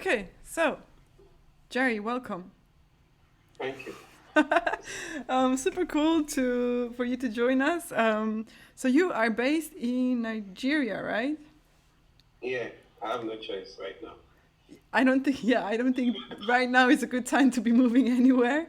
Okay, so Jerry, welcome. Thank you. Super cool to for you to join us. So you are based in Nigeria, right? Yeah, I have no choice right now. I don't think right now is a good time to be moving anywhere.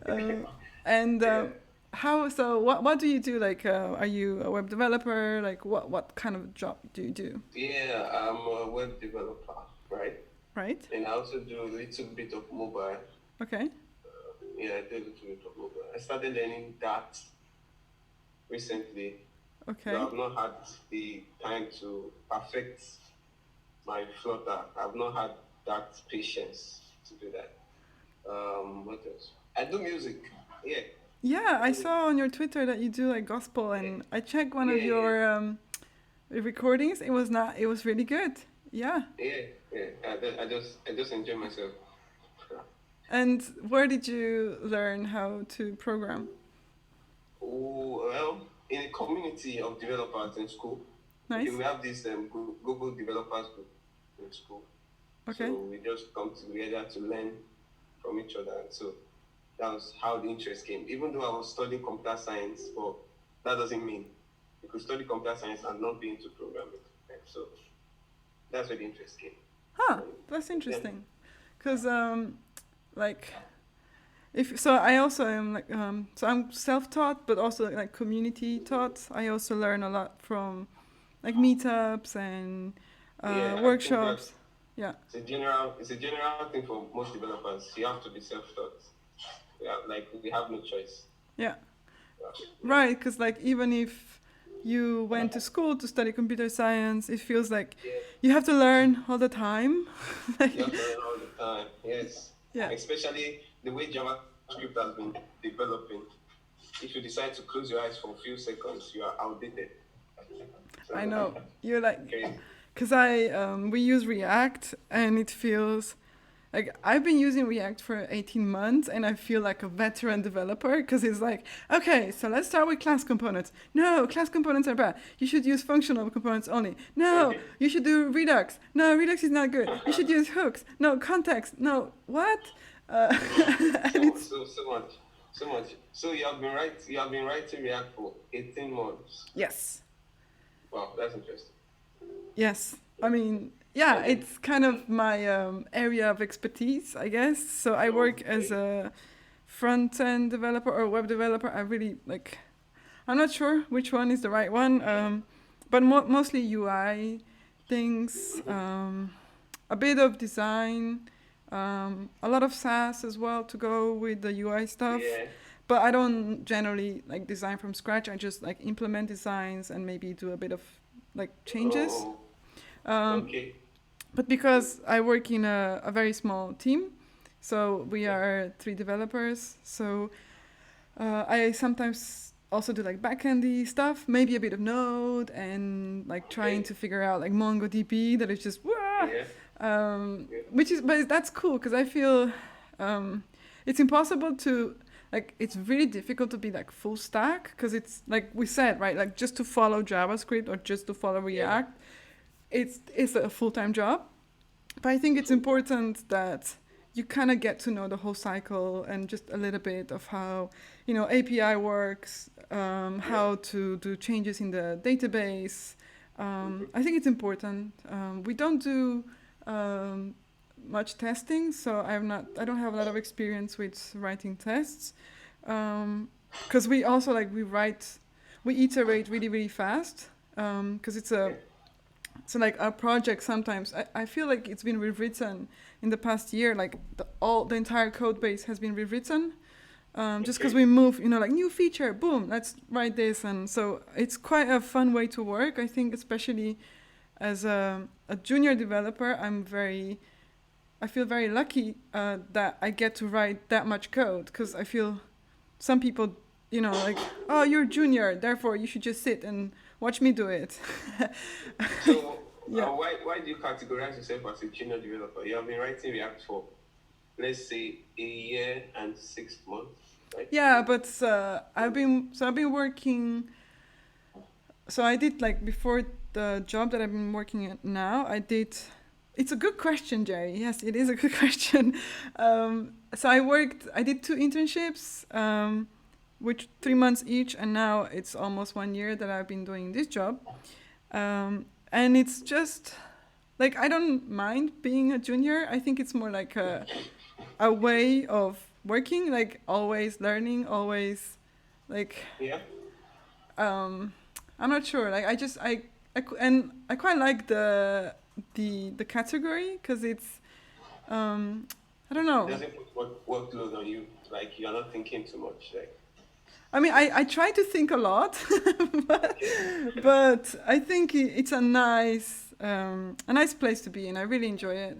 Uh, and Yeah, how? So what do you do? Like, are you a web developer? Like, what kind of job do you do? yeah, I'm a web developer, right? Right? And I also do a little bit of mobile. Okay. Yeah, I do a little bit of mobile. I started learning that recently, Okay. though I've not had the time to perfect my Flutter. I've not had that patience to do that. What else? I do music. Yeah, Yeah, I I do music. saw on your Twitter that you do like gospel, Yeah, and I checked one of yeah, your recordings. It was not. It was really good. Yeah. yeah, yeah. I just enjoy myself. And where did you learn how to program? Oh, well, in a community of developers in school, okay, Nice. we have this Google developers group in school. Okay. So we just come together to learn from each other. And so that was how the interest came. Even though I was studying computer science, but that doesn't mean you could study computer science and not be into programming. Right? So that's where the interest came. Huh. And That's yeah, interesting. Cause like if so, I also am like so I'm self-taught, but also like community taught. I also learn a lot from like meetups and yeah, I think workshops. that's Yeah. it's a general thing for most developers. You have to be self-taught. Yeah, like we have no choice. Yeah. Yeah. Right. Cause like even if you went to school to study computer science, it feels like Yeah, you have to learn all the time. you have Like, to learn all the time. Yes, yeah. especially the way JavaScript has been developing. If you decide to close your eyes for a few seconds, you are outdated. I So know. You're like, crazy. because we use React and it feels like I've been using React for 18 months and I feel like a veteran developer because it's like, okay, so let's start with class components. No, class components are bad. You should use functional components only. No, Okay. you should do Redux. No, Redux is not good. You should use hooks. No, context. No, what? And So it's, so so much, so much. So you have been writing React for 18 months. yes. Wow, that's interesting. Yes. I mean, yeah, Okay. it's kind of my area of expertise, I guess. So I work as Okay. a front end developer or web developer. I really like, I'm not sure which one is the right one, but mostly UI things, a bit of design, a lot of SAS as well to go with the UI stuff. Yeah. But I don't generally like design from scratch. I just like implement designs and maybe do a bit of like changes. Oh. Um, Okay. but because I work in a very small team, so we Yeah. are three developers. So I sometimes also do like backendy stuff, maybe a bit of Node and like trying Okay. to figure out like MongoDB that is just wah, Yeah. Yeah. which is but that's cool because I feel it's impossible to like it's really difficult to be like full stack because it's like we said right like just to follow JavaScript or just to follow Yeah. React it's a full-time job, but I think it's important that you kind of get to know the whole cycle and just a little bit of how API works, Yeah. how to do changes in the database. I think it's important. We don't do um, much testing, so I don't have a lot of experience with writing tests because we also like we iterate really really fast because it's a Okay. so like our project sometimes I feel like it's been rewritten in the past year like the entire code base has been rewritten just because Okay. we move like new feature boom let's write this, and so it's quite a fun way to work. I think especially as a junior developer I feel very lucky that I get to write that much code because I feel some people like, oh, you're junior therefore you should just sit and watch me do it. So Yeah. why do you categorize yourself as a junior developer? You have been writing React for, let's say, a year and 6 months, right? Yeah, but I've been working. So I did like before the job that I've been working at now. I did It's a good question, Jerry. Yes, it is a good question. So I did two internships, which 3 months each, and now it's almost 1 year that I've been doing this job. And it's just like I don't mind being a junior. I think it's more like a way of working, like always learning, always like Yeah. um, I'm not sure. Like and I quite like the category because it's I don't It know. doesn't put workload on you. Like you're not thinking too much. Like I mean, I try to think a lot, but, okay. but I think it's a nice place to be, and I really enjoy it.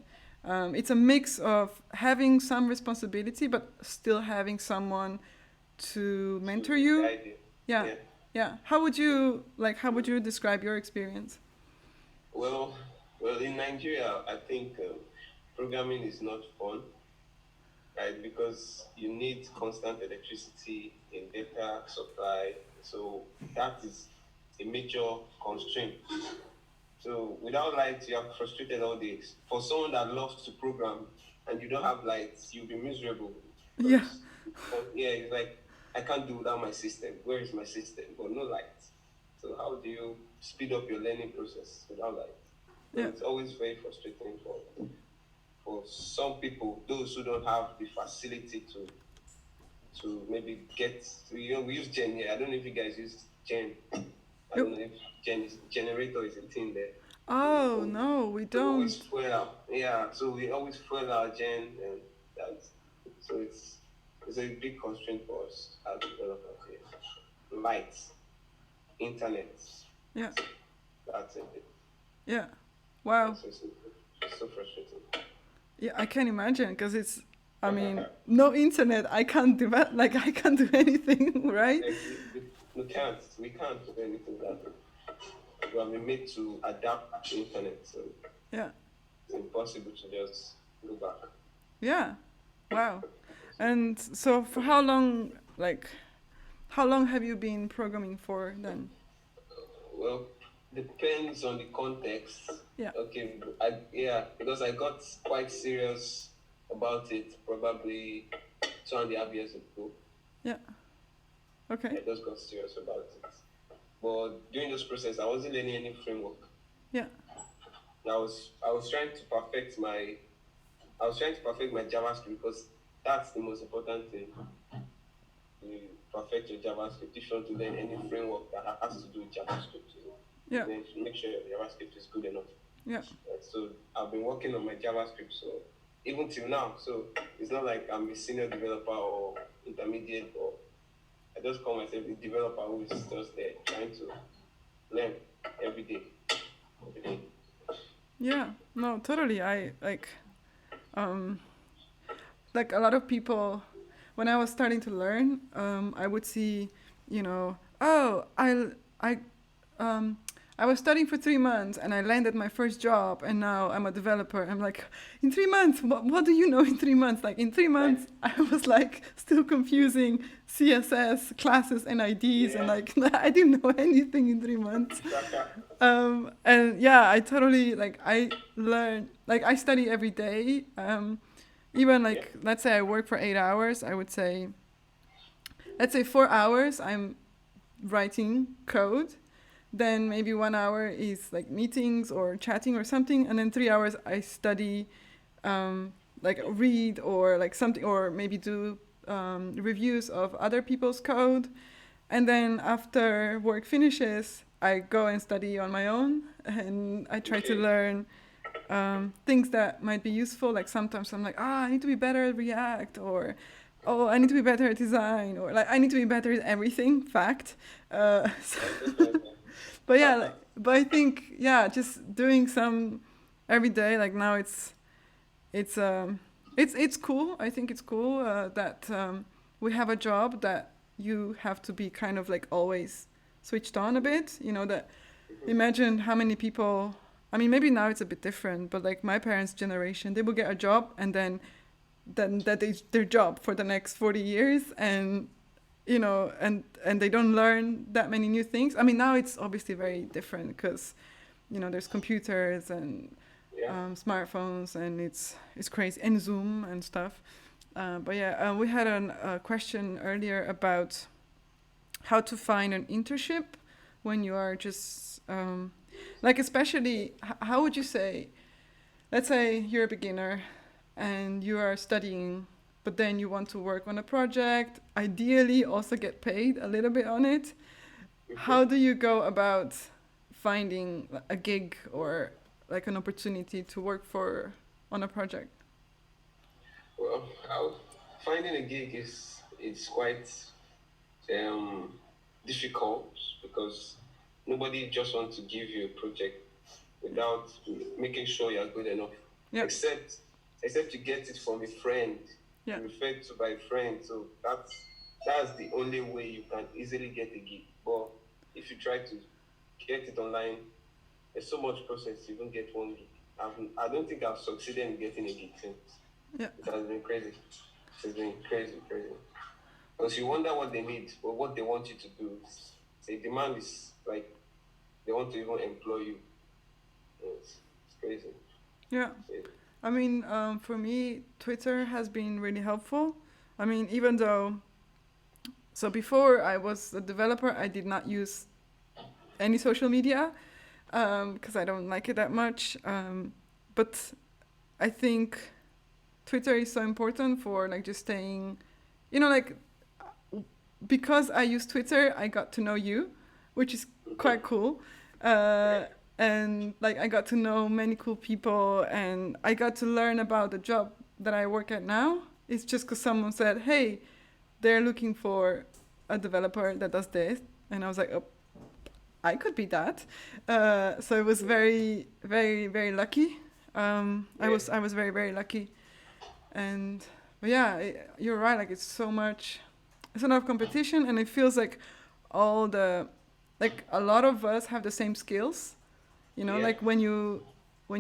It's a mix of having some responsibility, but still having someone to So mentor you. guide you. Yeah, Yeah. yeah. How would you like? How would you describe your experience? Well, well, in Nigeria, I think programming is not fun, right? Because you need constant electricity in data supply. So that is a major constraint. So without lights, you are frustrated all day. For someone that loves to program and you don't have lights, you'll be miserable Yeah, because yeah, it's like I can't do without my system. Where is my system? But no lights. So how do you speed up your learning process without lights? So yeah, it's always very frustrating for some people, those who don't have the facility to maybe get we use Gen here. I don't know if you guys use Gen. I yep. don't know if generator is a thing there. Oh So no, we we always don't. fuel up. Yeah, so we always fuel our gen and that. So it's a big constraint for us as developers here. Lights, internet, Yeah, that's it. yeah. Wow. It's so frustrating. Yeah, I can imagine because it's. I mean, no internet. I can't do that. Like I can't do anything, right? Like we can't do anything that we have been made to adapt to internet, so Yeah, it's impossible to just go back. yeah. Wow. And so, for how long? Like, how long have you been programming for then? Well, depends on the context. Yeah, Okay, yeah, because I got quite serious about it probably 2.5 years ago. yeah. Okay. I just got serious about it. But during this process, I wasn't learning any framework. Yeah, I was trying to perfect my JavaScript because that's the most important thing. You perfect your JavaScript. If you want to learn any framework that has to do with JavaScript, yeah, then you make sure your JavaScript is good enough. yeah, So I've been working on my JavaScript, so even till now, so it's not like I'm a senior developer or intermediate, or I just call myself a developer who is just there trying to learn every day, every day. yeah. No, totally. I um, like a lot of people. When I was starting to learn, I would see, oh, I um, I was studying for 3 months and I landed my first job and now I'm a developer. I'm like, in 3 months, what do you know in 3 months? Like in three Like, months, I was like still confusing CSS classes and IDs and yeah, like I didn't know anything in 3 months. And yeah, I totally like I learn like I study every day. Even yeah, like let's say I work for 8 hours, I would say let's say 4 hours I'm writing code, then maybe 1 hour is like meetings or chatting or something, and then 3 hours I study, like read or like something, or maybe do reviews of other people's code, and then after work finishes, I go and study on my own, and I try to okay, learn things that might be useful. Like sometimes I'm like, I need to be better at React, or oh, I need to be better at design, or like I need to be better at everything. Fact. So I definitely. but yeah, like, but I think yeah, just doing some every day. Like now it's it's cool. I think it's cool that we have a job that you have to be kind of like always switched on a bit. That imagine how many people. I mean, maybe now it's a bit different, but like my parents' generation, they will get a job and then that is their job for the next 40 years, and and they don't learn that many new things. I mean, now it's obviously very different because there's computers and Yeah. smartphones, and it's crazy, and Zoom and stuff. But yeah, we had a question earlier about how to find an internship when you are just like, especially how would you say, let's say you're a beginner and you are studying, but then you want to work on a project, ideally also get paid a little bit on it. How do you go about finding a gig or like an opportunity to work for on a project? Well, finding a gig is it's quite um, difficult because nobody just wants to give you a project without making sure you're good enough. Yeah, Except except you get it from a friend, yeah, referred to by a friend. So that's the only way you can easily get a gig. But if you try to get it online, there's so much process to even get one gig. I don't think I've succeeded in getting a gig since. yeah, It has been crazy. It has been crazy, crazy. Because you wonder what they need or what they want you to do. The demand is like they want to even employ you. It's crazy. yeah. Crazy. I mean, for me, Twitter has been really helpful. I mean, even though, so before I was a developer, I did not use any social media because I don't like it that much. But I think Twitter is so important for like just staying, like because I use Twitter, I got to know you, which is quite cool. Yeah. Uh, and like I got to know many cool people, and I got to learn about the job that I work at now. It's just because someone said, "Hey, they're looking for a developer that does this," and I was like, "Oh, I could be that." So it was very, very, very lucky. Yeah. I was very, very lucky, and but yeah, you're right. Like it's so much, it's a lot of competition, and it feels like all the, like a lot of us have the same skills. Yeah. Like when you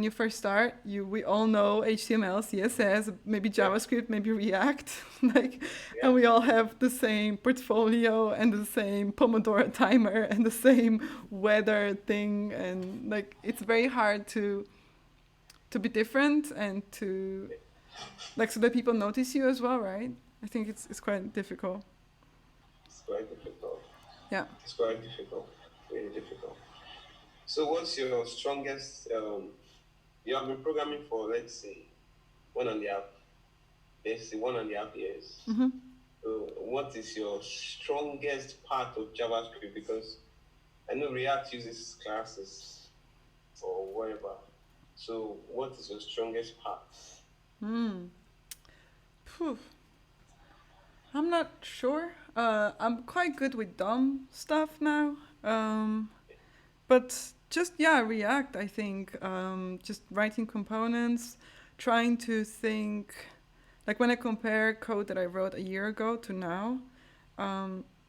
first start, we all know HTML, CSS, maybe Yeah. JavaScript, maybe React, like, Yeah. and we all have the same portfolio and the same Pomodoro timer and the same weather thing, and like it's very hard to be different and to like so that people notice you as well, right? I think it's quite difficult. It's quite difficult. Yeah. It's quite difficult. Really difficult. So what's your strongest you have been programming for let's say 1.5, let's say 1.5 years. Mm-hmm. So what is your strongest part of JavaScript? Because I know React uses classes or whatever. So what is your strongest part? Hmm. Phew. I'm not sure. I'm quite good with dumb stuff now. But just yeah, React. I think just writing components, trying to think. Like when I compare code that I wrote a year ago to now,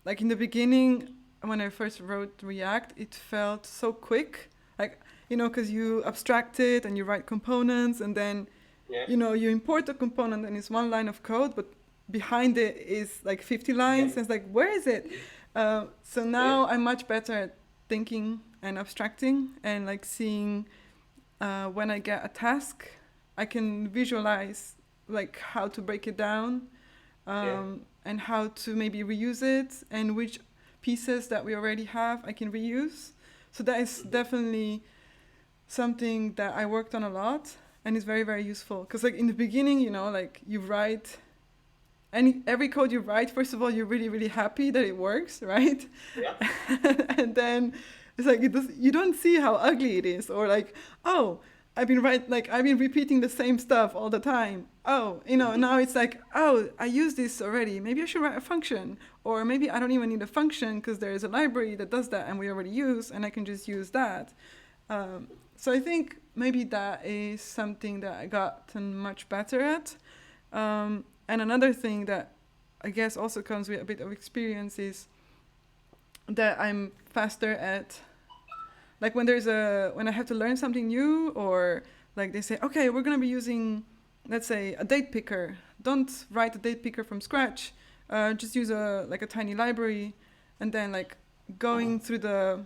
like in the beginning when I first wrote React, it felt so quick. Like because you abstract it and you write components, and then Yeah. you import a component and it's one line of code, but behind it is like 50 Yeah. lines. And it's like, where is it? So Yeah. now I'm much better at thinking and abstracting and like seeing when I get a task, I can visualize like how to break it down Yeah. and how to maybe reuse it and which pieces that we already have I can reuse. So that is definitely something that I worked on a lot and is very, very useful. Because like in the beginning, like you write every code you write, first of all, you're really, really happy that it works, right? Yeah. And then it's like you don't see how ugly it is, or like, oh, I've been repeating the same stuff all the time. Oh, now it's like, oh, I use this already. Maybe I should write a function, or maybe I don't even need a function because there is a library that does that and we already use, and I can just use that. So I think maybe that is something that I gotten much better at. And another thing that I guess also comes with a bit of experience is that I'm faster at, like when I have to learn something new, or like they say, okay, we're gonna be using, let's say, a date picker. Don't write a date picker from scratch. Just use a tiny library, and then like going through the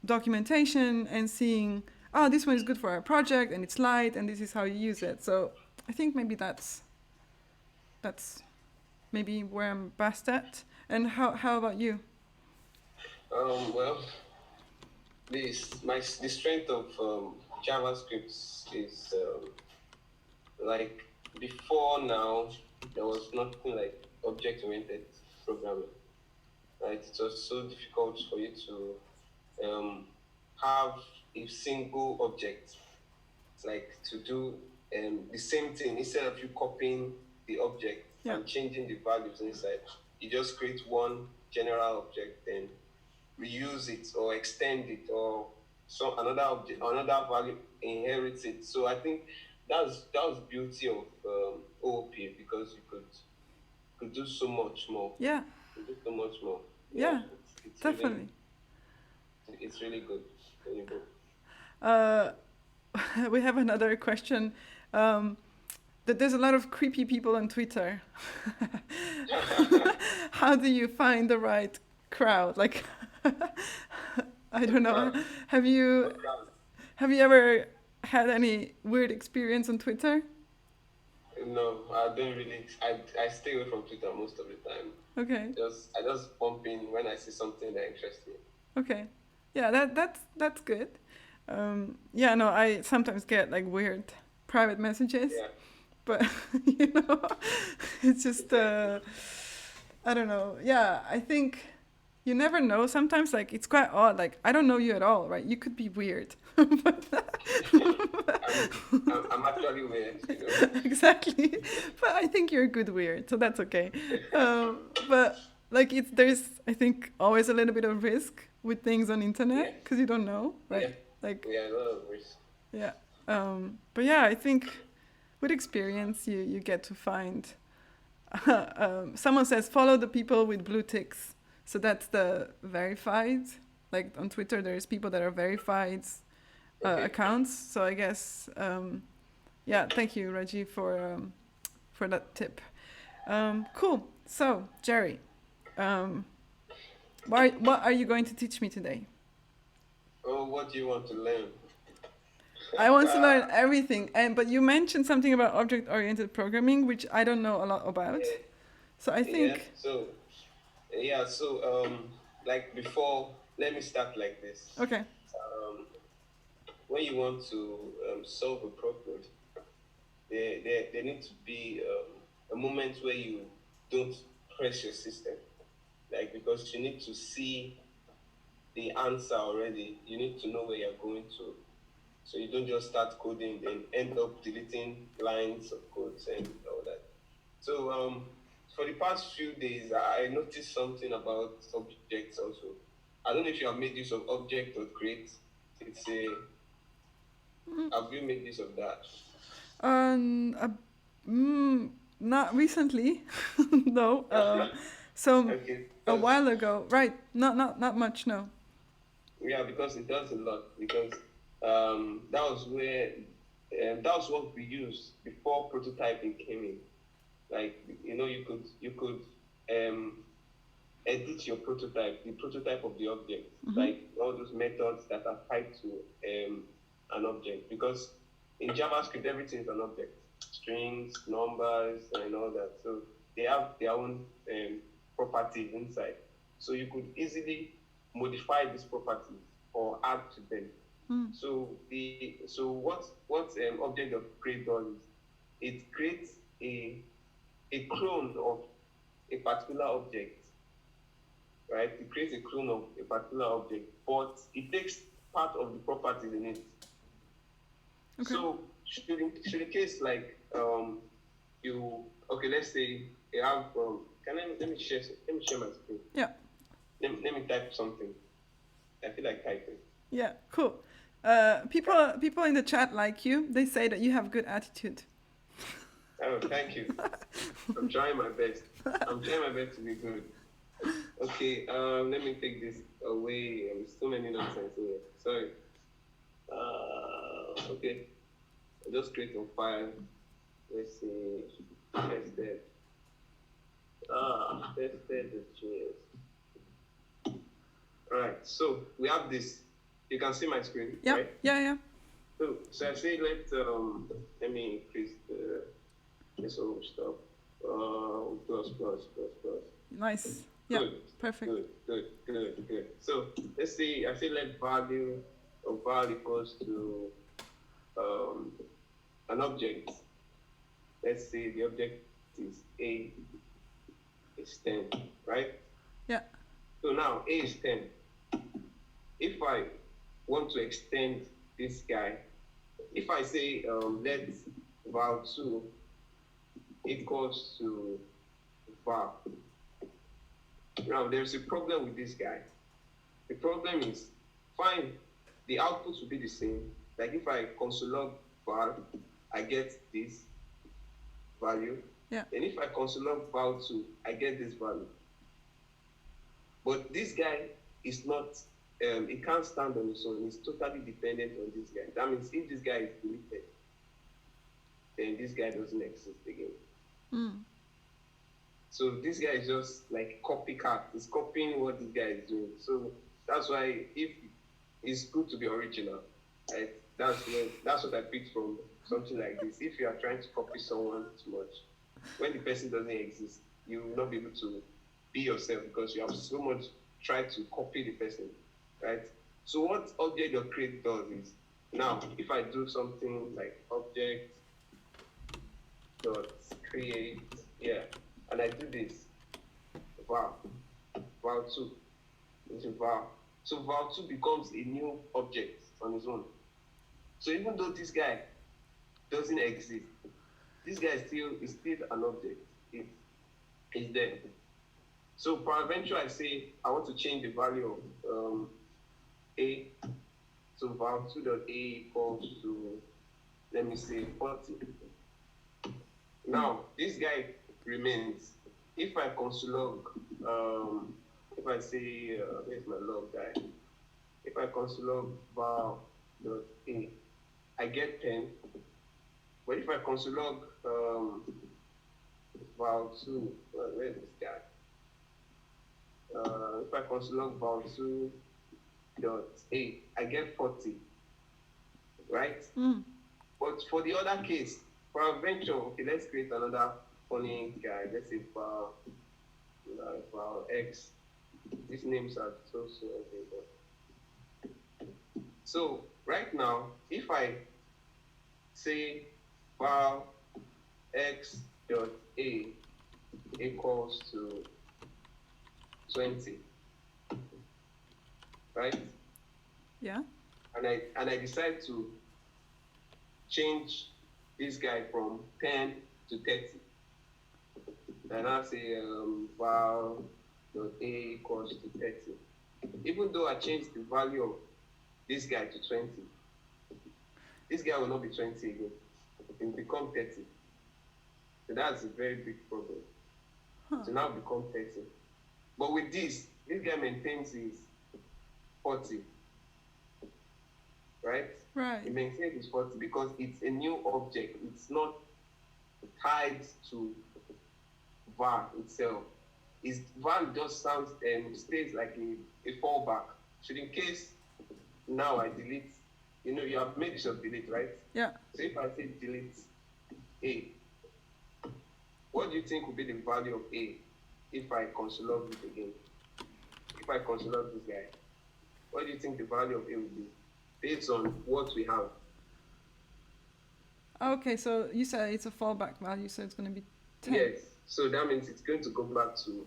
documentation and seeing, oh, this one is good for our project and it's light and this is how you use it. So I think maybe that's maybe where I'm best at. And how about you? Well, the strength of JavaScript is like before now there was nothing like object-oriented programming, right? It was so difficult for you to have a single object like to do the same thing instead of you copying the object Yeah. and changing the values inside. You just create one general object and reuse it or extend it or some another object, another value inherits it. So I think that was beauty of OOP because you could do so much more. Yeah. You could do so much more. Yeah. It's Definitely. it's really good. Really good. We have another question. That there's a lot of creepy people on Twitter. How do you find the right crowd? Like, I don't know. Have you ever had any weird experience on Twitter? No, I don't really. I stay away from Twitter most of the time. Okay. I just bump in when I see something that interests me. Okay. Yeah, that's good. Yeah, no, I sometimes get like weird private messages. Yeah. But it's just I don't know. Yeah, I think you never know. Sometimes like it's quite odd. Like I don't know you at all, right? You could be weird. I'm actually weird. Exactly. But I think you're a good weird, so that's okay. But like there's I think always a little bit of risk with things on internet because you don't know, right? Yeah. Like a lot of risk. yeah. But yeah, I think with experience you get to find someone says follow the people with blue ticks, so that's the verified, like on Twitter there's people that are verified accounts, so I guess yeah, thank you Reggie for that tip. Cool. So Jerry, what are you going to teach me today? Oh, what do you want to learn? I want to learn everything, but you mentioned something about object-oriented programming, which I don't know a lot about. Yeah. So I think. So like before, let me start like this. Okay. When you want to solve a problem, there needs to be a moment where you don't press your system, like because you need to see the answer already. You need to know where you're going to. So you don't just start coding then end up deleting lines of codes and all that. So for the past few days, I noticed something about objects also. I don't know if you have made use of object or create. Have you made use of that? Not recently, no. So Okay. a while ago, right? Not much, no. Yeah, because it does a lot. Because that was what we used before prototyping came in. Like you could edit your prototype, the prototype of the object, like all those methods that are tied to an object. Because in JavaScript everything is an object, strings, numbers, and all that. So they have their own properties inside. So you could easily modify these properties or add to them. So what object of create does is it creates a clone of a particular object, right? It creates a clone of a particular object, but it takes part of the properties in it. Okay. So should in case like let's say you have let me share my screen. Yeah. Let me type something. I feel like typing. Yeah, cool. People in the chat like you. They say that you have good attitude. Oh, thank you. I'm trying my best. I'm trying my best to be good. Okay, let me take this away. There's so many nonsense here. Sorry. Okay. I'll just create a file. Let's see. Tested. Tested the JS. Alright, so we have this. You can see my screen, yeah, right? Yeah. So I say let me increase this whole stuff. Plus plus plus plus. Nice. Yeah. Good, Perfect. good. So let's see. I say let value of val equals to um, an object. Let's say the object is a is 10, right? Yeah. So now a is 10. If I want to extend this guy, if I say let val2 equals to val, now there's a problem with this guy. The problem is, fine, the output will be the same. Like if I console log val, I get this value. Yeah. And if I console log val2, I get this value. But this guy is not, he can't stand on his own. He's totally dependent on this guy. That means if this guy is deleted, then this guy doesn't exist again. Mm. So this guy is just like copycat. He's copying what this guy is doing. So that's why if it's good to be original, right? That's what I picked from something like this. If you are trying to copy someone too much, when the person doesn't exist, you will not be able to be yourself because you have so much tried to copy the person, right? So what object.create does is, now if I do something like object.create, yeah, and I do this, val2 into val. So val2 becomes a new object on its own. So even though this guy doesn't exist, this guy is still an object. It's there. So peradventure I say I want to change the value of a. So val2.a equals to, let me say, 40. Now this guy remains. If I console log, if I say where's my log guy? If I console log val.a, I get 10. But if I console log val2, where's this guy? If I console log val2.a, I get 40, right? Mm. But for the other case, peradventure, okay, let's create another funny guy. Let's say val x. These names are so okay, but so right now, if I say val x dot a equals to 20, right? Yeah. And I decide to change this guy from 10 to 30. And I say val dot a equals to 30. Even though I change the value of this guy to 20, this guy will not be 20 again. It will become 30. So that's a very big problem. To now become 30. But with this guy maintains his 40. Right? Right. It maintains his 40 because it's a new object. It's not tied to var itself. Var just sounds and stays like a fallback. So in case now I delete, you have made this of delete, right? Yeah. So if I say delete a, what do you think will be the value of a if I console log it again? If I console log this guy, what do you think the value of a will be based on what we have? Okay, so you said it's a fallback value, so it's going to be 10. Yes. So that means it's going to go back to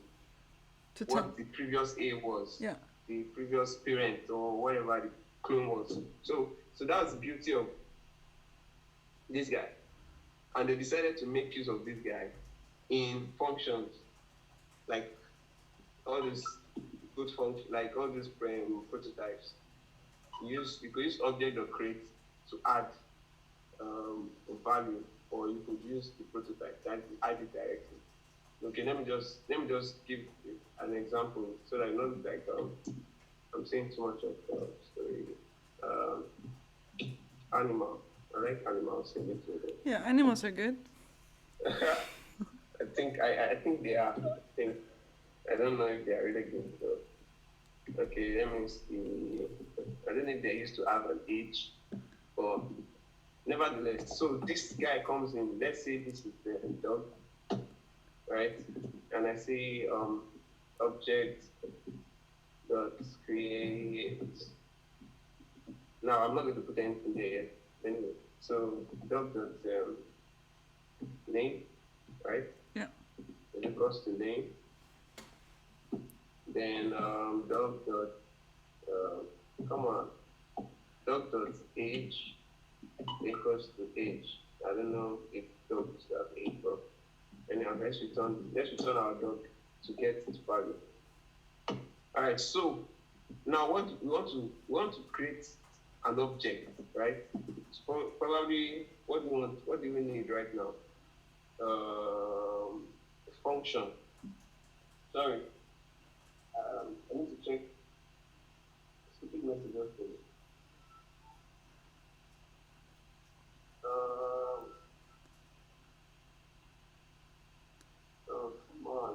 what 10. the previous a was. Yeah. The previous parent or whatever the clone was. So that's the beauty of this guy. And they decided to make use of this guy in functions, like all these good functions, like all these prototypes. You could use object.create to add value, or you could use the prototype to add it directly. Okay, let me just give an example so that I know like I'm saying too much of story. Animal. I like animals in it. Yeah, animals are good. I think they are. I don't know if they are really good though. Okay, let me see. I don't know if they used to have an age, But nevertheless, so this guy comes in. Let's say this is the dog, right? And I say object dot create. Now I'm not going to put anything there yet. Anyway, so dog dot name, right? Yeah. It equals to name. Then dog dot come on, dog dot age equals to age. I don't know if dogs have age, but anyhow, let's return our dog to get its value. All right, so now what we want to create an object, right? So probably what do we need right now? Function. Sorry, I need to check stupid messages for you. Oh, come on.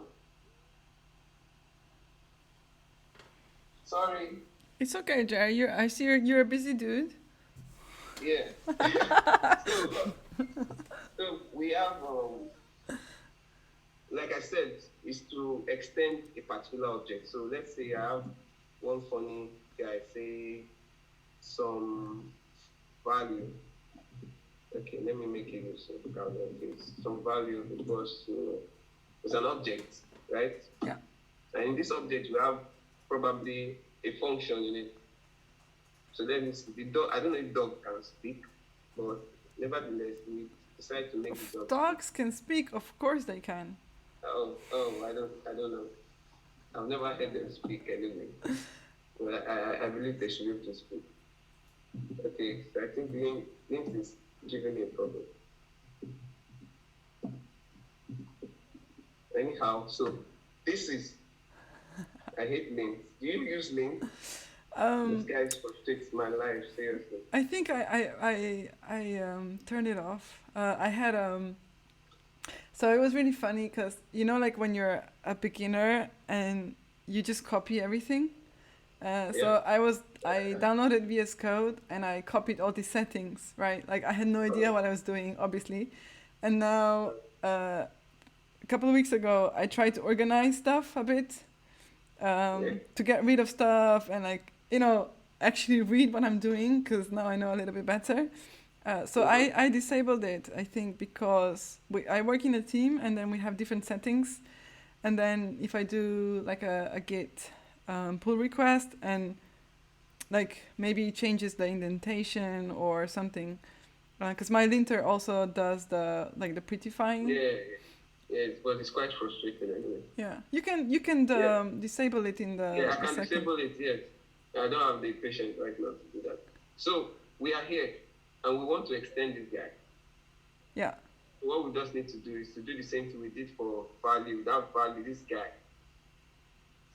Sorry. It's okay, Jerry. I see you're a busy dude. Yeah. so we have, like I said, is to extend a particular object. So let's say I have one funny guy, say some value. Okay, let me make it so some value equals to it's an object, right? Yeah. And in this object we have probably a function in it. So then the dog, I don't know if dog can speak, but nevertheless we decide to make the dog. Dogs can speak, of course they can. Oh, I don't know. I've never heard them speak anyway. But I believe they should be able to speak. Okay, so I think link is giving me a problem. Anyhow, so this is I hate links. Do you use links? This guy frustrates my life, seriously. I think I turned it off. I had so it was really funny because like when you're a beginner and you just copy everything. So I downloaded VS Code and I copied all the settings, right? Like I had no idea what I was doing, obviously. And now a couple of weeks ago I tried to organize stuff a bit to get rid of stuff and actually read what I'm doing because now I know a little bit better. So I disabled it, I think, because I work in a team and then we have different settings. And then if I do like a Git pull request and like maybe changes the indentation or something, because my linter also does the prettifying. Yeah, but it's quite frustrating anyway. Yeah, you can disable it in the. Yeah, I can disable it. Yes, I don't have the patience right now to do that. So we are here, and we want to extend this guy. Yeah. What we just need to do is to do the same thing we did for value. Without value, this guy.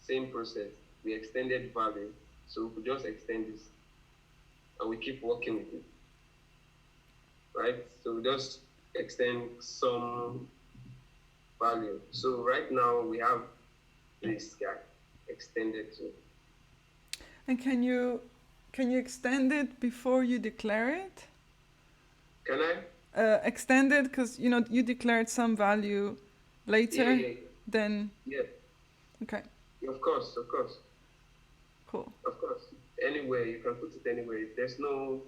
Same process. We extended value, so we could just extend this, and we keep working with it. Right? So we just extend some value. So right now we have this guy extended to. And can you extend it before you declare it? Can I? Extend it because you declared some value later. Yeah. Then. Yeah. Okay. Of course. Cool. Of course. Anywhere you can put it anywhere. There's no,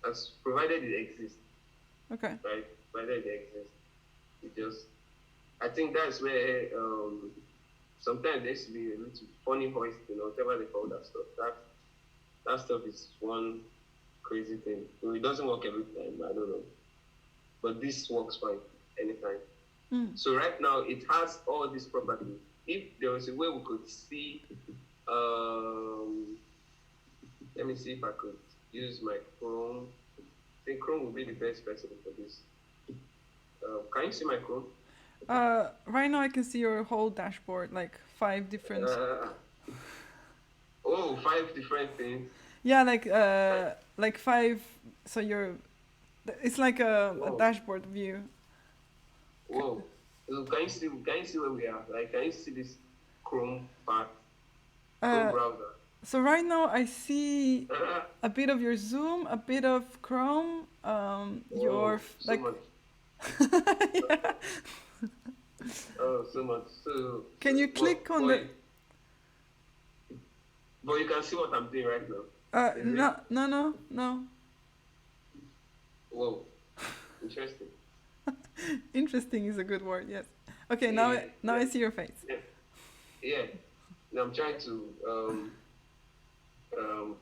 as provided it exists. Okay. Right. Provided it exists. It just. I think that's where sometimes there used to be a little funny hoist, whatever they call that stuff. That stuff is one crazy thing. So it doesn't work every time. I don't know, but this works fine anytime. So right now it has all these properties. If there was a way we could see, let me see if I could use my Chrome. I think Chrome would be the best person for this. Can you see my Chrome? Right now I can see your whole dashboard, like 5 different. 5 different things. Yeah, like 5. So it's like a dashboard view. Whoa! So can you see where we are? Like, can you see this Chrome part? Chrome browser. So right now I see a bit of your Zoom, a bit of Chrome, your Oh, so like. much. Yeah. Oh, so much. Can you click on the? But you can see what I'm doing right now. Is it? No, no, no, no. Whoa, interesting. Interesting is a good word. Yes. Okay. Yeah, Now yeah, I see your face. yeah, yeah. Now I'm trying to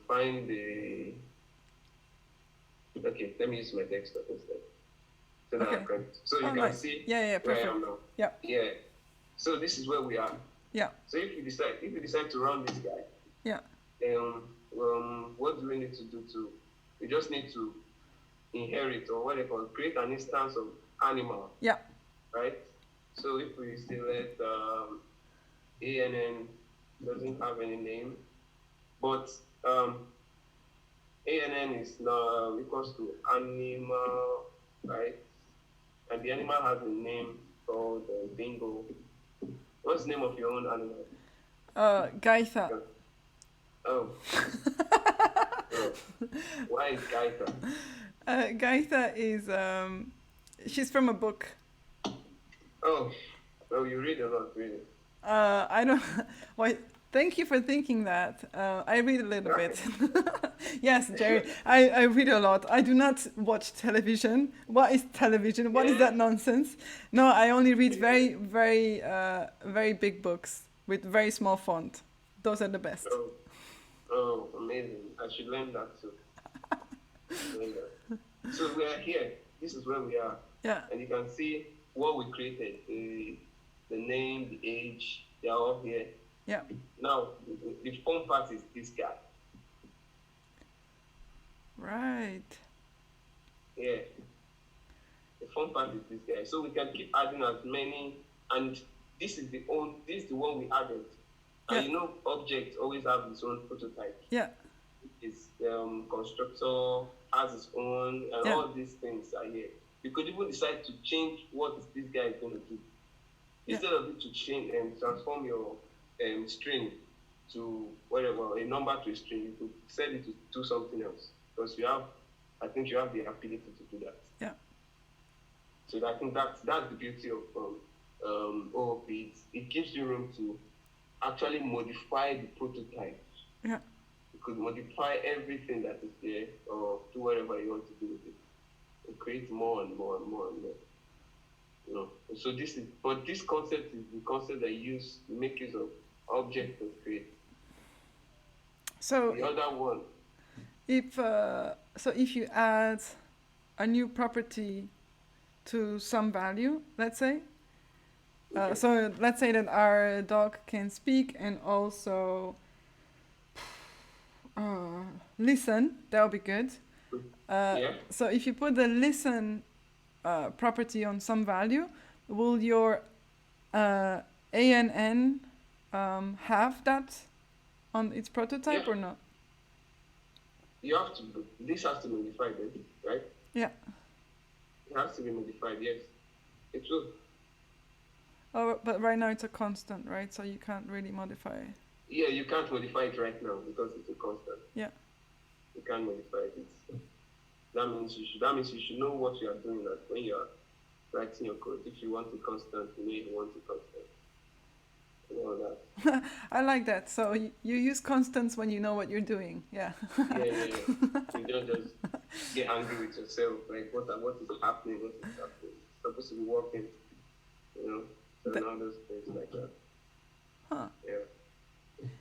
find the. Okay, let me use my desktop instead. So that I Okay. can. So you Oh, can nice. see Yeah, yeah, where I perfect. am now. Yeah, Yeah. So this is where we are. yeah, So if you decide to run this guy, yeah, what do we need to do to? We just need to inherit, or what they call, create an instance of animal, yeah. right? So if we select ANN doesn't have any name, but ANN is now equals to animal, right? And the animal has a name called bingo. What's the name of your own animal? Gaitha. Oh, oh. Why is Gaita? Gaitha is she's from a book. Oh, oh, you read a lot, really. I don't. Why? Thank you for thinking that. I read a little bit. Yes, Jerry. I read a lot. I do not watch television. What is television? What is Yeah, that nonsense? No, I only read yeah. very big books with very small font. Those are the best. Oh, oh, amazing. I should learn that too. Learn that. So we are here. This is where we are. Yeah, And you can see what we created. The name, the age, they are all here. yeah. Now, the fun part is this guy. Right. Yeah, the fun part is this guy. So we can keep adding as many, and this is the one we added. Yeah, And objects always have its own prototype. yeah, Its constructor has its own, and yeah, all these things are here. You could even decide to change what this guy is going to do. yeah, Instead of it to change and transform your string to whatever, a number to a string, you could set it to do something else. Because I think you have the ability to do that. yeah, So I think that's the beauty of OOP. It gives you room to actually modify the prototype. yeah. You could modify everything that is there, or do whatever you want to do with it, and create more and more and more and more. So this concept is the concept that make use of object to create. So The other one, if you add a new property to some value, let's say. okay. So let's say that our dog can speak and also listen. That'll be good. Yeah, So if you put the listen property on some value, will your ANN have that on its prototype yeah. or not? This has to be modified, right? Yeah. It has to be modified, yes. It will. Oh, but right now it's a constant, right? So you can't really modify it. Yeah, you can't modify it right now because it's a constant. Yeah. You can't modify it. That means you should know what you are doing when you are writing your code. If you want a constant, you want a constant. And all that. I like that. So you use constants when you know what you're doing. Yeah. Yeah. You don't just get angry with yourself. Like, what is happening? What is happening? It's supposed to be working. So all those things like that. Huh. Yeah.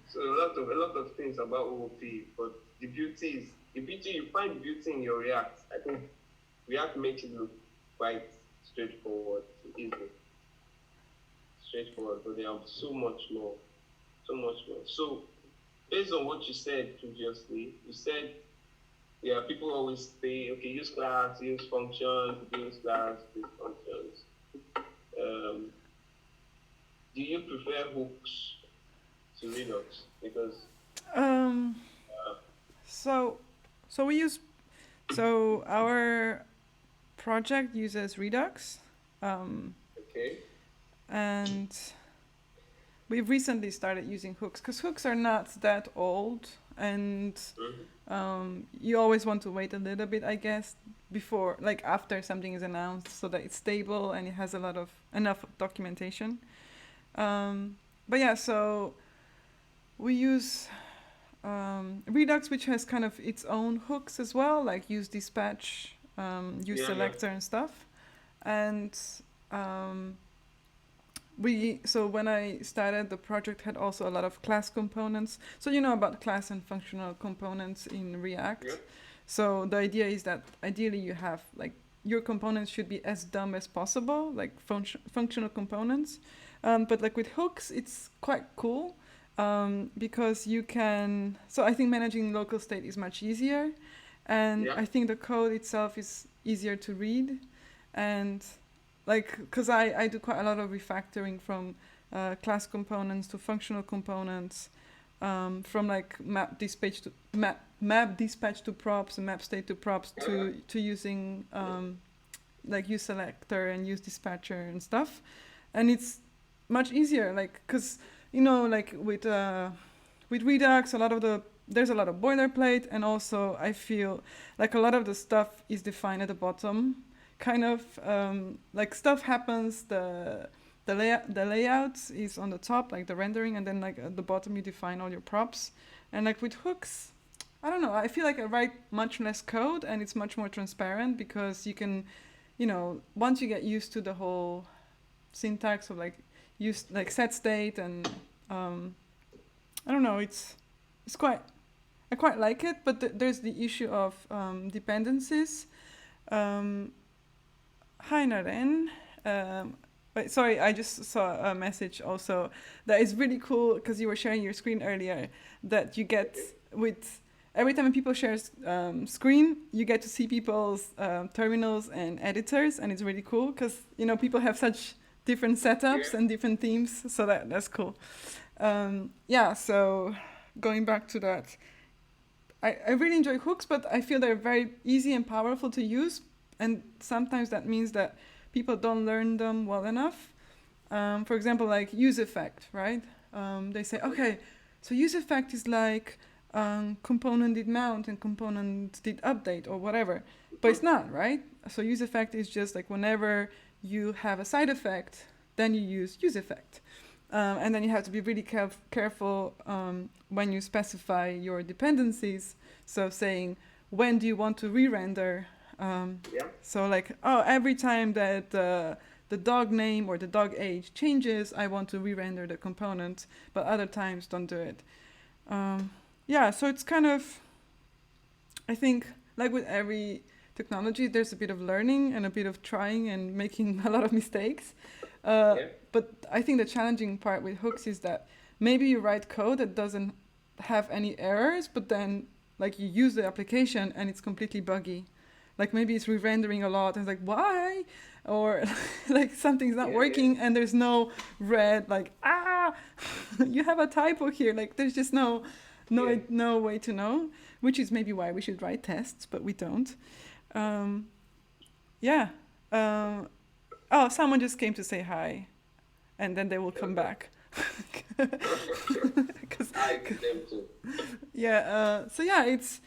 So a lot of things about OOP, but you find the beauty in your React. I think React makes it look quite straightforward, easy. Straightforward, but they have so much more. So based on what you said previously, you said, yeah, people always say, okay, use class, use functions, use class, use functions. Do you prefer hooks to Redux? Because So we use our project uses Redux, okay, and we've recently started using hooks because hooks are not that old. and Mhm. you always want to wait a little bit, I guess, before, like after something is announced, so that it's stable and it has a lot of enough documentation. But yeah, so we use Redux, which has kind of its own hooks as well, like use dispatch, use Yeah, yeah. selector and stuff. And um, we so when I started, the project had also a lot of class components. So you know about class and functional components in Yeah. React. So the idea is that ideally you have like your components should be as dumb as possible, like functional components. But like with hooks, it's quite cool because you can. So I think managing local state is much easier, and Yeah. I think the code itself is easier to read, and like because I do quite a lot of refactoring from class components to functional components, from like map dispatch to props and map state to props to using like use selector and use dispatcher and stuff, and it's much easier like because you know like with Redux there's a lot of boilerplate, and also I feel like a lot of the stuff is defined at the bottom, kind of like stuff happens, the layout is on the top, like the rendering, and then like at the bottom you define all your props. And like with hooks, I don't know, I feel like I write much less code and it's much more transparent because you can, you know, once you get used to the whole syntax of like use like set state and I don't know, it's quite, I quite like it, but there's the issue of dependencies. um, Hi Naren. Wait, sorry, I just saw a message also that is really cool because you were sharing your screen earlier. That you get with every time people share screen, you get to see people's terminals and editors, and it's really cool because you know people have such different setups Yeah. and different themes, so that's cool. Yeah, so going back to that, I really enjoy hooks, but I feel they're very easy and powerful to use, and sometimes that means that people don't learn them well enough. For example, like use effect, right? They say, okay, so use effect is like component did mount and component did update or whatever, but it's not, right? So use effect is just like whenever you have a side effect, then you use effect. And then you have to be really careful when you specify your dependencies. So saying, when do you want to re-render? Yeah. So like, oh, every time that the dog name or the dog age changes, I want to re-render the component, but other times don't do it. Yeah, so it's kind of, I think, like with every technology, there's a bit of learning and a bit of trying and making a lot of mistakes. Yeah. But I think the challenging part with hooks is that maybe you write code that doesn't have any errors, but then like you use the application and it's completely buggy. Like maybe it's re-rendering a lot and it's like, why? Or like something's not Yeah. working and there's no red, like, you have a typo here. Like there's just Yeah. no way to know, which is maybe why we should write tests, but we don't. Um, yeah. Um, oh, someone just came to say hi, and then they will come Okay. back. 'Cause- I do them too. yeah. So yeah, it's.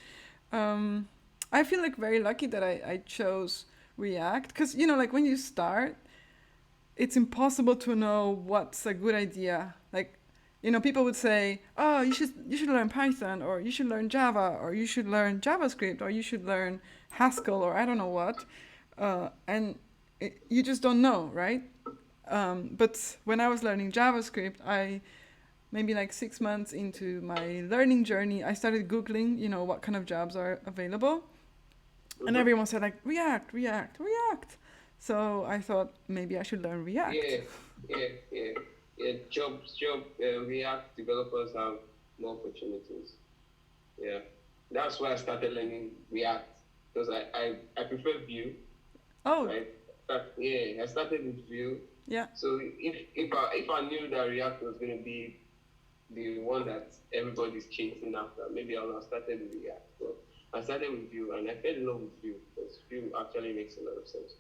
I feel like very lucky that I chose React because you know, like when you start, it's impossible to know what's a good idea. Like, you know, people would say, "Oh, you should learn Python, or you should learn Java, or you should learn JavaScript, or you should learn Haskell, or I don't know what," and you just don't know, right? But when I was learning JavaScript, I maybe like 6 months into my learning journey, I started Googling, you know, what kind of jobs are available. And Mm-hmm. everyone said like React, React, React. So I thought maybe I should learn React. Yeah. Yeah. Yeah. Yeah. Job. React developers have more opportunities. Yeah. That's why I started learning React because I prefer Vue, Oh, right? Yeah. I started with Vue. yeah. So if I knew that React was going to be the one that everybody's chasing after, maybe I would have started with React. But I started with Vue and I fell in love with Vue because Vue actually makes a lot of sense.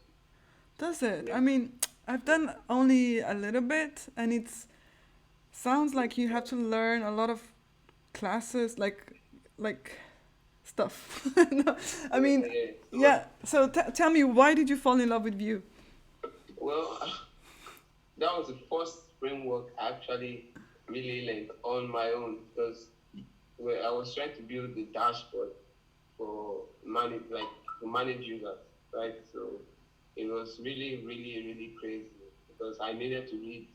Does it? Yeah. I mean, I've done only a little bit, and it sounds like you have to learn a lot of classes. Like like stuff. No, I mean, Yeah. So, yeah. So tell me, why did you fall in love with Vue? well, that was the first framework I actually really learned on my own because I was trying to build the dashboard for manage like to manage users, right? So it was really, really, really crazy because I needed to read.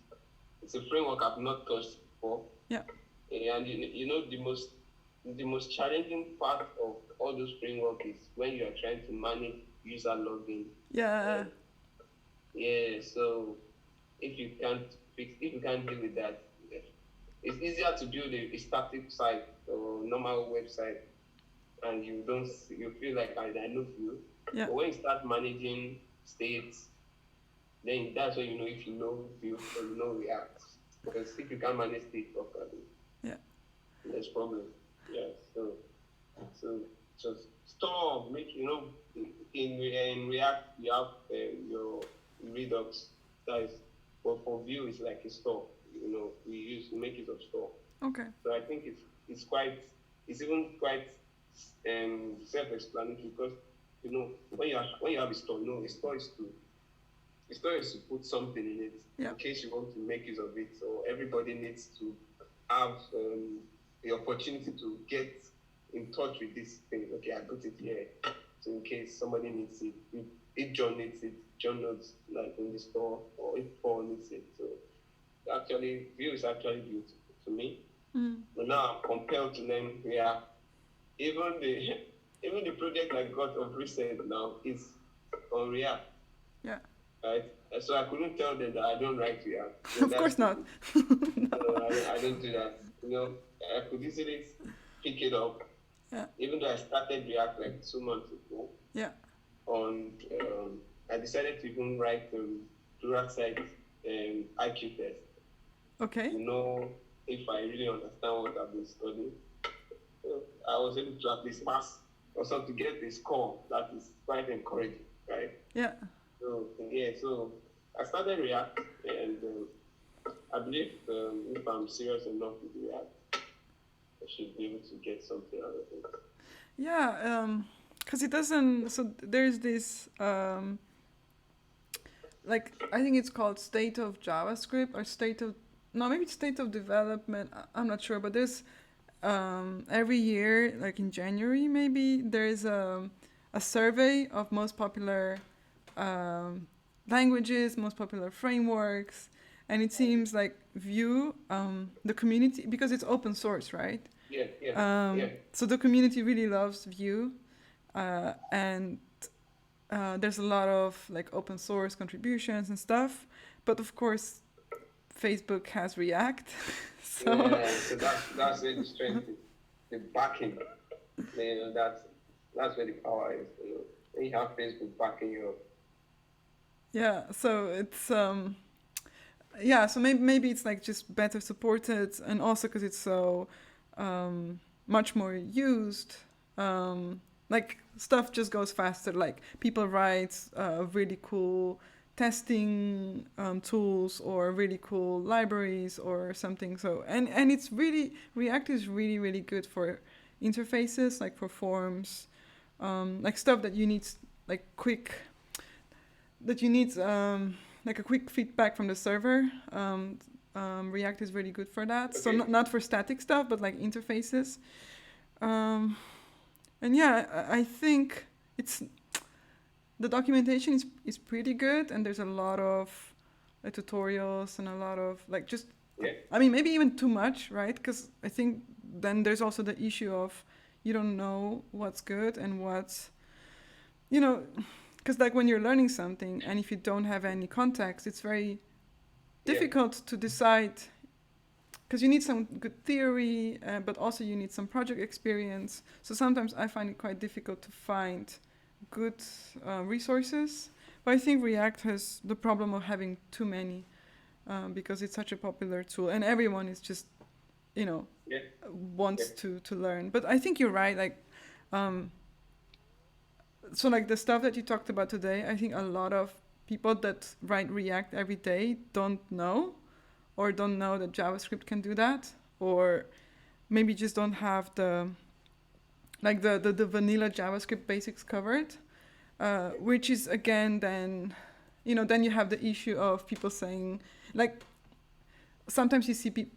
It's a framework I've not touched before, Yeah, and you know the most challenging part of all those frameworks is when you are trying to manage user login. yeah, And yeah, so if you can't deal with that, it's easier to build a static site or normal website and you feel like I know you. yeah, But when you start managing states, then that's when you know if you know Vue or you know React. Because if you can't manage state properly, yeah. there's problem. Yeah. So just store make in React you have your Redux that is, but for Vue it's like a store. We make use of store. Okay. So I think it's even quite self-explanatory because when you have a store, a store is to put something in it Yeah. in case you want to make use of it. So everybody needs to have the opportunity to get in touch with this thing. Okay, I put it here. So in case somebody needs it, if John needs it, John knows like in the store, or if Paul needs it. So actually, Vue is actually beautiful to me. Mm. But now I'm compelled to learn React. Even the even the project I got of recent now is on React, Yeah. right? So I couldn't tell them that I don't write React. Of That's course not. stupid. No, I don't do that. I could easily pick it up, Yeah. even though I started React like 2 months ago. Yeah. On I decided to even write Durac site IQ test Okay. to know if I really understand what I've been studying. So I was able to at least pass also to get a score that is quite encouraging, right? Yeah. So yeah, so I started React, and I believe if I'm serious enough with React, I should be able to get something out of it. Yeah. Because it doesn't. So there's this. Like I think it's called state of JavaScript or state of. No, maybe it's state of development. I'm not sure, but there's every year, like in January, maybe there is a survey of most popular um, languages, most popular frameworks, and it seems like Vue, the community, because it's open source, right? Yeah, yeah, yeah. So the community really loves Vue, and there's a lot of like open source contributions and stuff. But of course, Facebook has React, so So that's where the strength is, the backing. That's where the power is. When you have Facebook backing you up. yeah. So it's yeah. So maybe it's like just better supported, and also because it's so much more used. Like stuff just goes faster. Like people write really cool testing tools or really cool libraries or something. So and it's really React is really good for interfaces, like for forms, like stuff that you need like quick that you need like a quick feedback from the server. React is really good for that. So Okay. not for static stuff, but like interfaces. Um, and yeah, I think it's the documentation is pretty good, and there's a lot of tutorials and a lot of like just. Yeah. I mean, maybe even too much, right? Because I think then there's also the issue of you don't know what's good and what's, you know, because like when you're learning something and if you don't have any context, it's very Yeah. difficult to decide because you need some good theory, but also you need some project experience. So sometimes I find it quite difficult to find good resources. But I think React has the problem of having too many because it's such a popular tool and everyone is just, you know, Yeah. wants Yeah. to learn. But I think you're right. Like, so like the stuff that you talked about today, I think a lot of people that write React every day don't know or don't know that JavaScript can do that, or maybe just don't have like the vanilla JavaScript basics covered, which is again then, then you have the issue of people saying, like, sometimes you see people,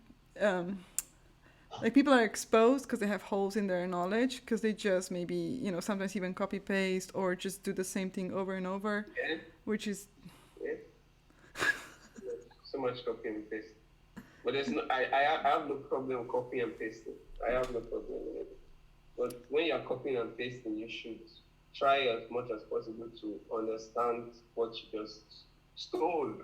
like people are exposed because they have holes in their knowledge because they just maybe, sometimes even copy paste or just do the same thing over and over, Yeah, which is, yeah. So much copy and paste. But there's no, I have no problem copy and pasting. I have no problem with it. But when you're copying and pasting, you should try as much as possible to understand what you just stole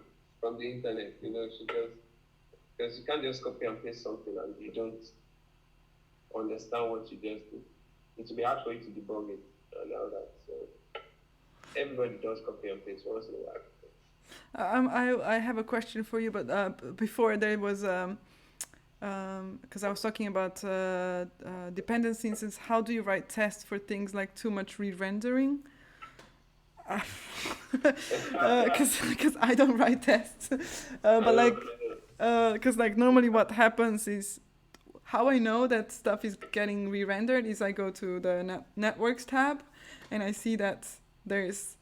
from the internet. Because you can't just copy and paste something and you don't understand what you just did. It will be hard for you to debug it and all that. So everybody does copy and paste once in a while. I have a question for you, but before there was, because I was talking about dependency instance, how do you write tests for things like too much re-rendering? Because I don't write tests, but like, because like normally what happens is, how I know that stuff is getting re-rendered is I go to the networks tab, and I see that there's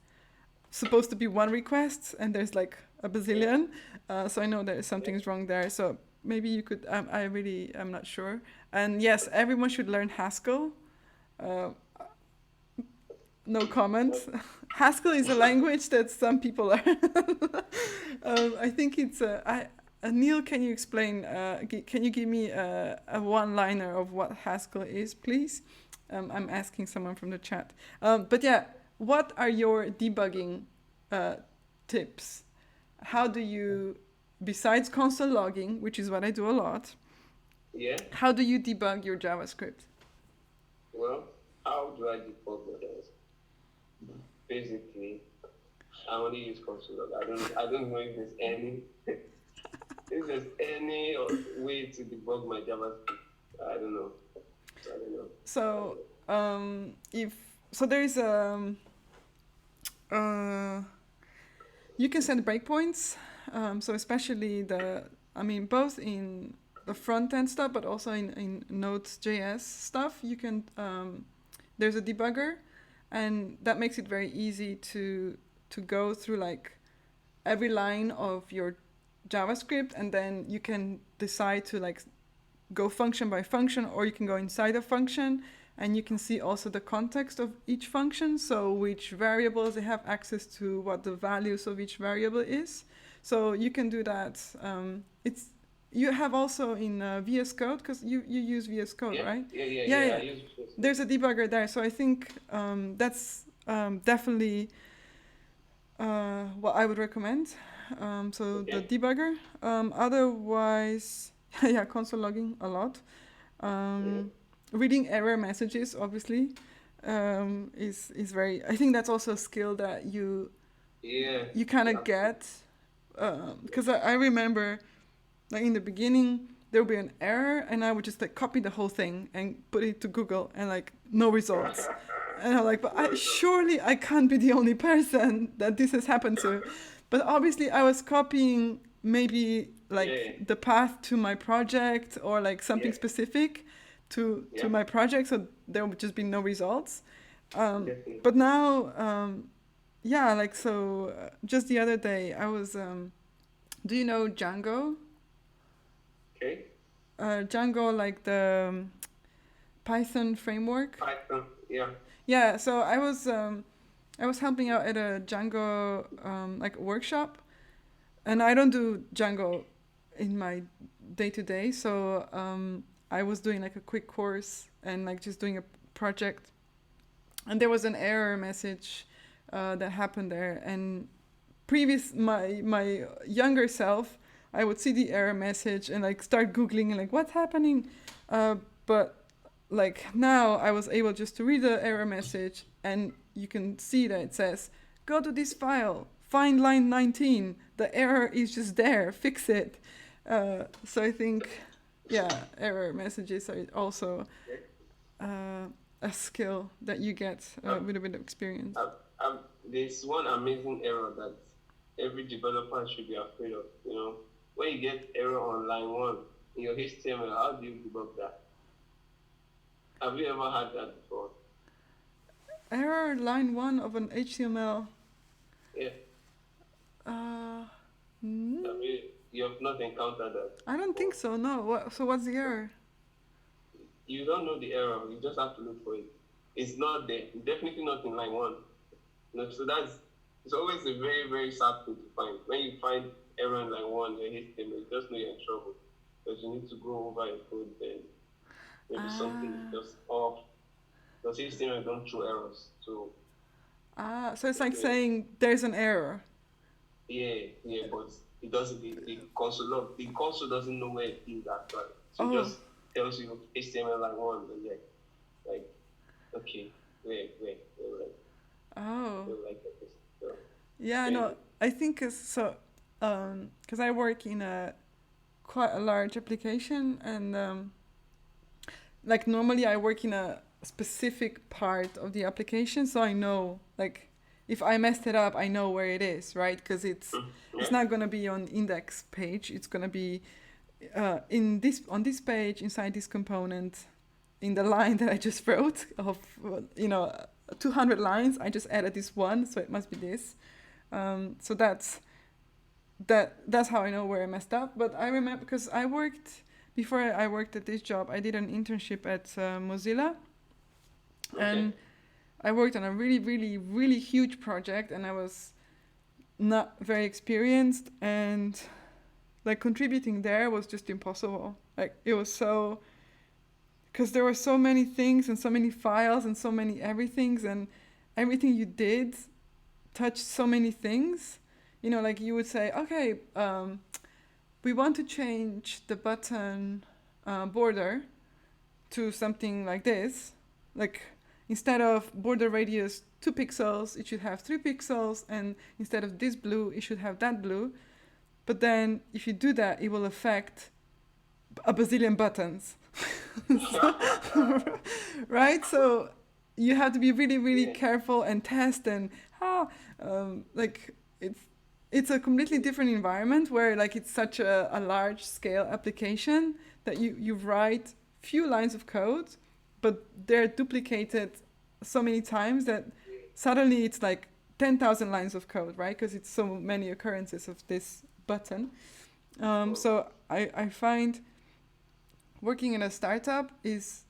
supposed to be one request and there's like a bazillion, so I know that something's wrong there. So maybe you could. I'm not sure. And yes, everyone should learn Haskell. Uh, no comment. Haskell is a language that some people are. I think it's. Neil, can you explain? Can you give me a one-liner of what Haskell is, please? I'm asking someone from the chat. But yeah, what are your debugging tips? How do you, besides console logging, which is what I do a lot, Yeah. how do you debug your JavaScript? Well, how do I debug my JavaScript? Basically, I only use console log. I don't know if there's any if there's any way to debug my JavaScript. I don't know. So there is you can set breakpoints. So especially both in the front end stuff, but also in Node.js stuff, you can there's a debugger, and that makes it very easy to go through like every line of your JavaScript, and then you can decide to like go function by function, or you can go inside a function and you can see also the context of each function, so which variables they have access to, what the values of each variable is. So you can do that. You have also in VS Code, because you use VS Code, right? Yeah. I use VS Code. There's a debugger there, so I think that's definitely what I would recommend. The debugger. Otherwise, yeah, console logging a lot. Reading error messages, obviously, is very. I think that's also a skill that you kind of get, because I remember, like in the beginning, there would be an error, and I would just like copy the whole thing and put it to Google, and like no results. And I'm like, but surely I can't be the only person that this has happened to. But obviously, I was copying maybe like the path to my project, or like something specific to my project, so there would just be no results. But now, just the other day I was do you know Django? Okay. Django, like the Python framework. Python, yeah. Yeah, so I was helping out at a Django like workshop, and I don't do Django in my day-to-day, so I was doing like a quick course and like just doing a project, and there was an error message that happened there. And my younger self, I would see the error message and like start googling and like what's happening, but like now I was able just to read the error message, and you can see that it says, go to this file, find line 19, the error is just there, fix it. So I think, error messages are also a skill that you get with a bit of experience. There's one amazing error that every developer should be afraid of. When you get error on line 1 in your HTML, how do you debug that? Have you ever had that before? Error line 1 of an HTML. Yeah. Uh, mm, You have not encountered that I don't think before? so. No. So what's the error? You don't know the error. You just have to look for it. It's not there. It's definitely not in line one. No, so it's always a very, very sad thing to find. When you find error in line one, you're hitting it, just know you're in trouble. Because you need to go over your code, then maybe something is Ah. just off. Because HTML don't throw errors. So So it's like yeah, saying there's an error. yeah, but it doesn't. The console doesn't know where it is actually. So it Oh. just tells you HTML line one, and yeah, like okay, Oh. like this. So Yeah, no. crazy. I think it's so because I work in a quite a large application and like normally I work in a specific part of the application so I know like if I messed it up I know where it is, right? Because it's Yeah. not going to be on index page, it's going to be in this on this page inside this component in the line that I just wrote of 200 lines I just added this one so it must be this. So that's how I know where I messed up. But I remember because I worked before I worked at this job. I did an internship at Mozilla, Okay. and I worked on a really, really, really huge project, and I was not very experienced, and like contributing there was just impossible. Like it was so because there were so many things and so many files and so many everythings and everything you did touched so many things. You know, like you would say, okay, we want to change the button border to something like this. Like instead of border radius 2 pixels, it should have 3 pixels, and instead of this blue, it should have that blue. But then if you do that, it will affect a bazillion buttons. Right? So you have to be really, really Yeah. careful and test and like it's a completely different environment where like it's such a large scale application that you write few lines of code, but they're duplicated so many times that suddenly it's like 10,000 lines of code, right? Because it's so many occurrences of this button. So I find working in a startup is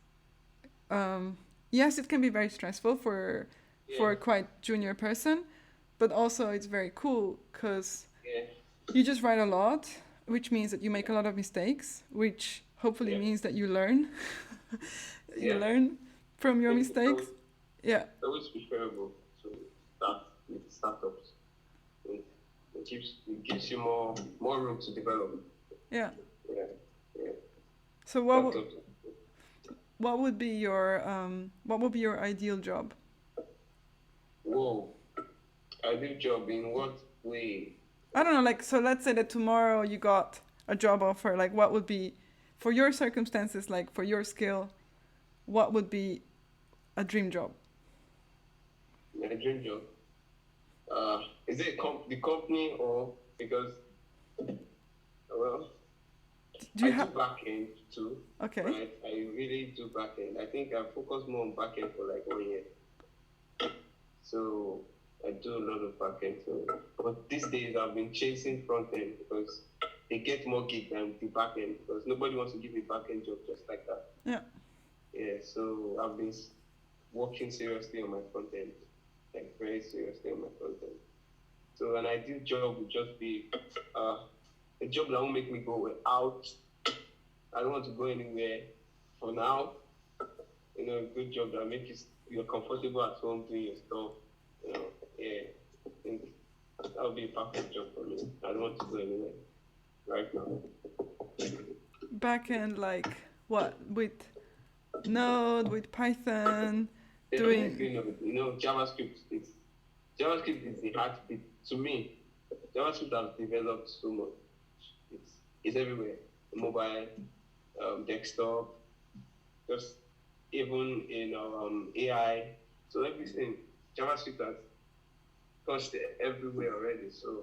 yes, it can be very stressful for Yeah. a quite junior person, but also it's very cool because Yeah. you just write a lot, which means that you make a lot of mistakes, which hopefully Yeah. means that you learn. You Yeah. learn from I your think mistakes. Yeah, it's always preferable to start with startups. It, it gives you more room to develop. yeah. Yeah. Yeah. So Startups. what would be your ideal job? Whoa. Ideal job in what way? I don't know, like so let's say that tomorrow you got a job offer, like what would be for your circumstances, like for your skill, what would be a dream job? My dream job. Is it the company or because well, Do I you do have back end too, okay. right? I really do back end. I think I focus more on back end for like 1 year. So I do a lot of back end. So, but these days I've been chasing front end because they get more gig than the back end because nobody wants to give me back end job just like that. Yeah. Yeah, so I've been working seriously on my front end, like very seriously on my front end. So an ideal job would just be uh, a job that won't make me go out. I don't want to go anywhere for now. You know, a good job that make you're comfortable at home doing your stuff. You know, yeah, I think that would be a perfect job for me. I don't want to go anywhere right now. Back end like what with Node, with Python, doing Definitely, JavaScript is the heartbeat to me. JavaScript has developed so much. It's everywhere. Mobile, desktop, just even in AI. So everything, JavaScript has touched everywhere already. So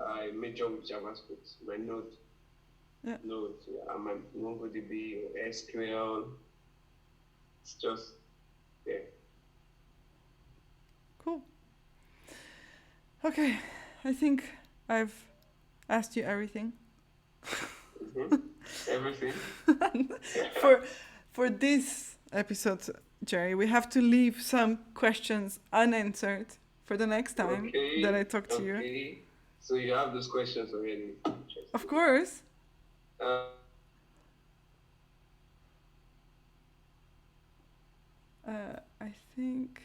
I major with JavaScript. My yeah. Node, yeah, I'm a MongoDB, SQL. It's just there. Cool. Okay, I think I've asked you everything. Everything. for for this episode, Jerry, we have to leave some questions unanswered for the next time that I talk to you. Okay. So you have those questions already. Of course. Uh, I think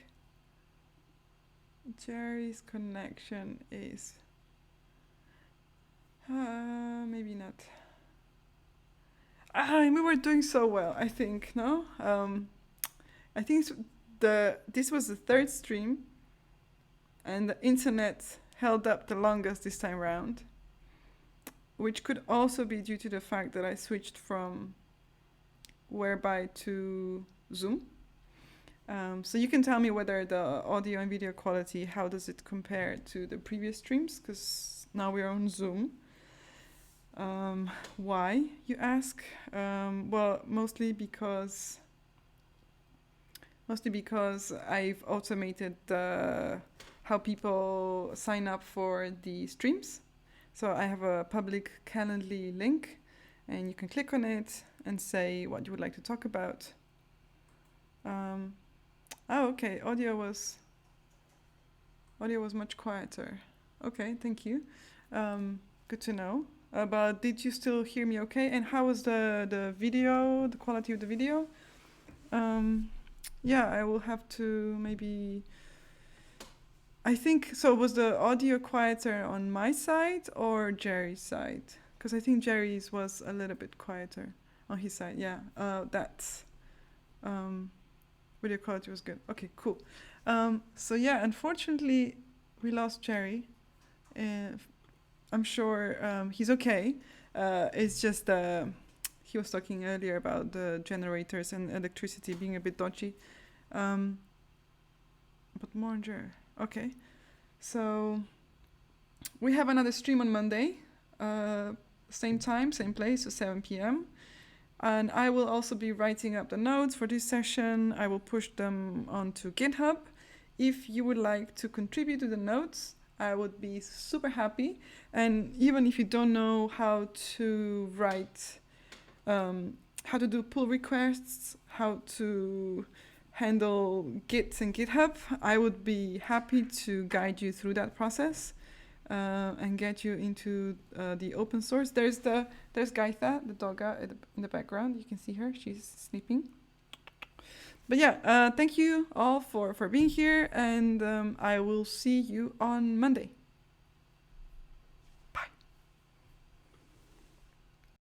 Jerry's connection is maybe not. We were doing so well, I think, no? I think this was the third stream, and the internet held up the longest this time round, which could also be due to the fact that I switched from Whereby to Zoom. So you can tell me whether the audio and video quality, how does it compare to the previous streams? Because now we're on Zoom. Why, you ask? Well, mostly because I've automated how people sign up for the streams. So I have a public Calendly link, and you can click on it and say what you would like to talk about. Oh, okay. Audio was much quieter. Okay, thank you. Good to know. But did you still hear me okay? And how was the video, the quality of the video? Yeah, I will have to maybe... I think, so was the audio quieter on my side or Jerry's side? Because I think Jerry's was a little bit quieter on his side. Yeah, that's... video quality was good. Okay, cool. So yeah, unfortunately, we lost Jerry. I'm sure he's okay. It's just he was talking earlier about the generators and electricity being a bit dodgy. But more on Jerry. Okay, so we have another stream on Monday, same time, same place, so 7 p.m. And I will also be writing up the notes for this session. I will push them onto GitHub. If you would like to contribute to the notes, I would be super happy. And even if you don't know how to write, how to do pull requests, how to handle Git and GitHub, I would be happy to guide you through that process and get you into the open source. There's Gaitha, the dogga in the background. You can see her. She's sleeping. But yeah, thank you all for being here, and I will see you on Monday.